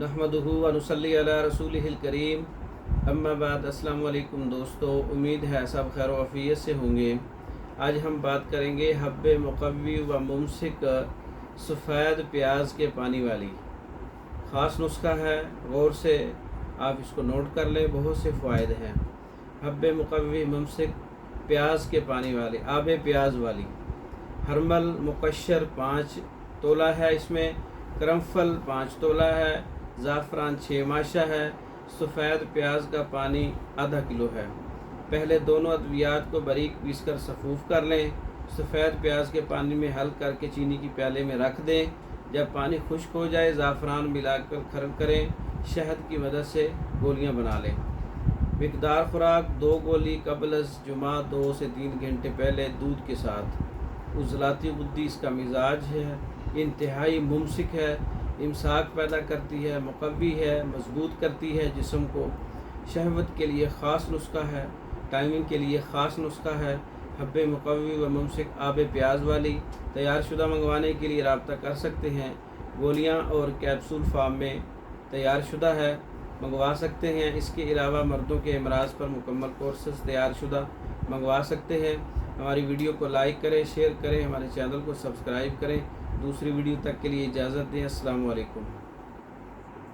नहमदुहु व नुसल्ली अला रसूलिहिल करीम। अम्मा बाद। अस्सलाम वालेकुम दोस्तों, उम्मीद है सब खैर वफ़ियत से होंगे। आज हम बात करेंगे हब्बे मुक़व्वी व मुमसिक सफ़ेद प्याज के पानी वाली ख़ास नुस्खा है। गौर से आप इसको नोट कर लें, बहुत से फ़ायदे हैं। हब्बे मुक़व्वी मुमसिक प्याज के पानी वाली आबे प्याज वाली हरमल मुकश्शर 5 तोला है, इसमें करमफल 5 तोला है, ज़ाफ़रान 6 माशा है, सफ़ेद प्याज का पानी आधा किलो है। पहले दोनों अद्वियात को बारीक पीस कर सफ़ूफ़ कर लें। सफ़ेद प्याज के पानी में हल करके चीनी की प्याले में रख दें। जब पानी खुश्क हो जाए ज़ाफ़रान मिलाकर गर्म करें। शहद की मदद से गोलियां बना लें। मिक़दार खुराक 2 गोली क़ब्ल जुमा 2 से 3 घंटे पहले दूध के साथ। उज़लाती गुद्दी इसका मिजाज है, इंतहाई मुमसिक है, इमसाक पैदा करती है, मुक़व्वी है, मजबूत करती है जिस्म को। शहवत के लिए ख़ास नुस्खा है, टाइमिंग के लिए ख़ास नुस्खा है। हब्बे मुक़व्वी व मुमसिक आबे प्याज वाली तैयार शुदा मंगवाने के लिए रब्ता कर सकते हैं। गोलियां और कैप्सूल फार्म में तैयार शुदा है, मंगवा सकते हैं। इसके अलावा मर्दों के अमराज पर मुकम्मल कोर्सेस तैयार शुदा मंगवा सकते हैं। हमारी वीडियो को लाइक करें, शेयर करें, हमारे चैनल को सब्सक्राइब करें। दूसरी वीडियो तक के लिए इजाज़त दें। अस्सलाम वालेकुम।